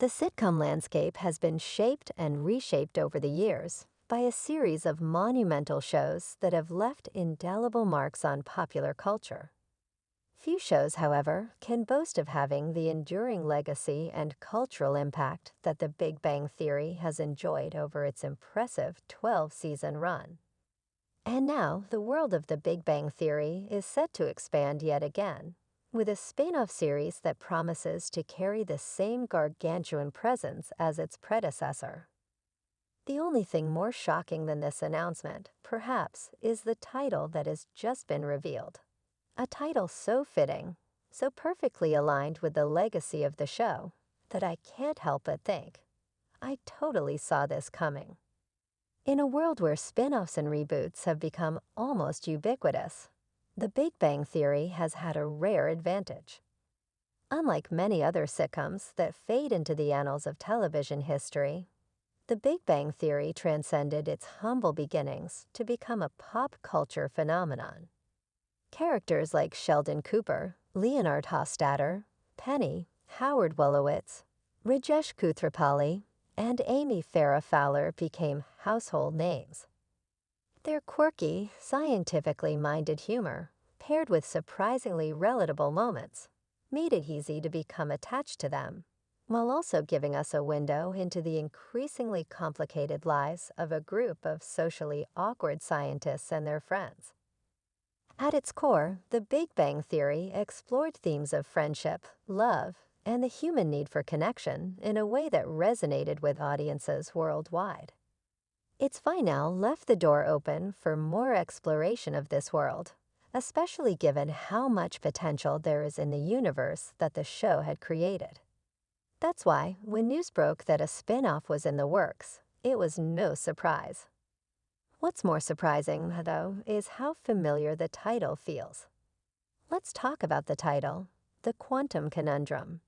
The sitcom landscape has been shaped and reshaped over the years by a series of monumental shows that have left indelible marks on popular culture. Few shows, however, can boast of having the enduring legacy and cultural impact that The Big Bang Theory has enjoyed over its impressive 12-season run. And now, the world of The Big Bang Theory is set to expand yet again, with a spin-off series that promises to carry the same gargantuan presence as its predecessor. The only thing more shocking than this announcement, perhaps, is the title that has just been revealed. A title so fitting, so perfectly aligned with the legacy of the show, that I can't help but think, I totally saw this coming. In a world where spin-offs and reboots have become almost ubiquitous, The Big Bang Theory has had a rare advantage. Unlike many other sitcoms that fade into the annals of television history, The Big Bang Theory transcended its humble beginnings to become a pop culture phenomenon. Characters like Sheldon Cooper, Leonard Hofstadter, Penny, Howard Wolowitz, Rajesh Koothrappali, and Amy Farrah Fowler became household names. Their quirky, scientifically minded humor, paired with surprisingly relatable moments, made it easy to become attached to them, while also giving us a window into the increasingly complicated lives of a group of socially awkward scientists and their friends. At its core, The Big Bang Theory explored themes of friendship, love, and the human need for connection in a way that resonated with audiences worldwide. Its finale left the door open for more exploration of this world, especially given how much potential there is in the universe that the show had created. That's why, when news broke that a spin-off was in the works, it was no surprise. What's more surprising, though, is how familiar the title feels. Let's talk about the title, The Quantum Conundrum.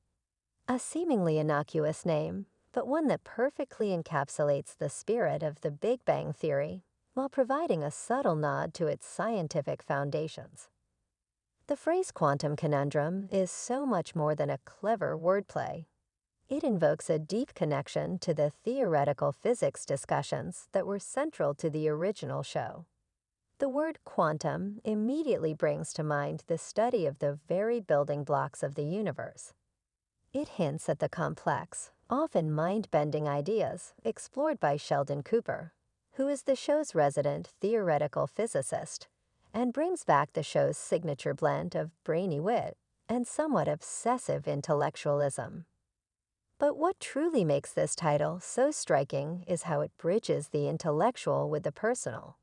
A seemingly innocuous name, but one that perfectly encapsulates the spirit of The Big Bang Theory while providing a subtle nod to its scientific foundations. The phrase quantum conundrum is so much more than a clever wordplay. It invokes a deep connection to the theoretical physics discussions that were central to the original show. The word quantum immediately brings to mind the study of the very building blocks of the universe. It hints at the complex, often mind-bending ideas explored by Sheldon Cooper, who is the show's resident theoretical physicist, and brings back the show's signature blend of brainy wit and somewhat obsessive intellectualism. But what truly makes this title so striking is how it bridges the intellectual with the personal.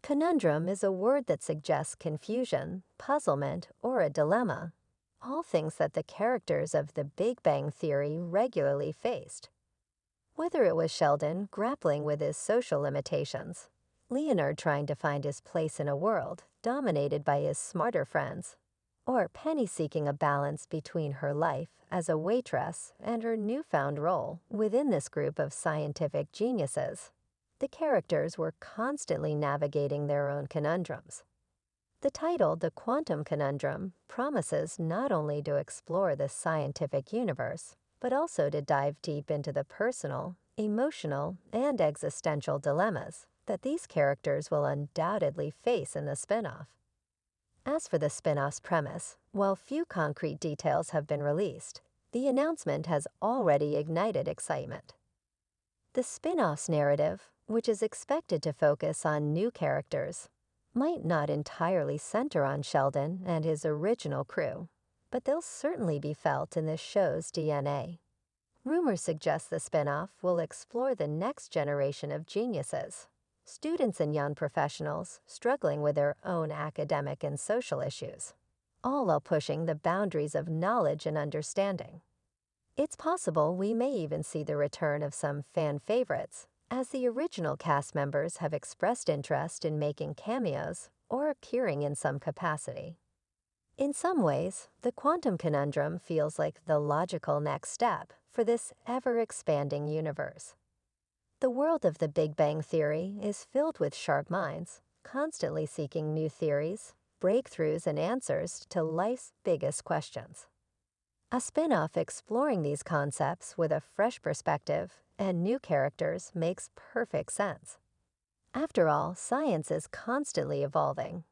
Conundrum is a word that suggests confusion, puzzlement, or a dilemma, all things that the characters of The Big Bang Theory regularly faced. Whether it was Sheldon grappling with his social limitations, Leonard trying to find his place in a world dominated by his smarter friends, or Penny seeking a balance between her life as a waitress and her newfound role within this group of scientific geniuses, the characters were constantly navigating their own conundrums. The title, The Quantum Conundrum, promises not only to explore the scientific universe, but also to dive deep into the personal, emotional, and existential dilemmas that these characters will undoubtedly face in the spin-off. As for the spin-off's premise, while few concrete details have been released, the announcement has already ignited excitement. The spin-off's narrative, which is expected to focus on new characters, might not entirely center on Sheldon and his original crew, but they'll certainly be felt in the show's DNA. Rumors suggest the spin-off will explore the next generation of geniuses, students and young professionals struggling with their own academic and social issues, all while pushing the boundaries of knowledge and understanding. It's possible we may even see the return of some fan favorites, as the original cast members have expressed interest in making cameos or appearing in some capacity. In some ways, the quantum conundrum feels like the logical next step for this ever-expanding universe. The world of The Big Bang Theory is filled with sharp minds, constantly seeking new theories, breakthroughs, and answers to life's biggest questions. A spin-off exploring these concepts with a fresh perspective and new characters makes perfect sense. After all, science is constantly evolving,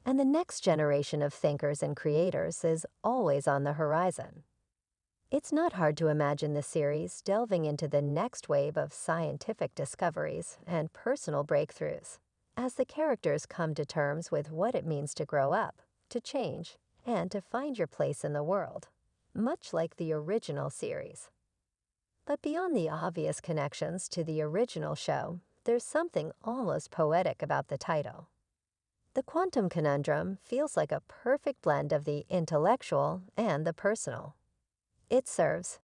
and the next generation of thinkers and creators is always on the horizon. It's not hard to imagine the series delving into the next wave of scientific discoveries and personal breakthroughs, as the characters come to terms with what it means to grow up, to change, and to find your place in the world, much like the original series. But beyond the obvious connections to the original show, there's something almost poetic about the title. The quantum conundrum feels like a perfect blend of the intellectual and the personal. It serves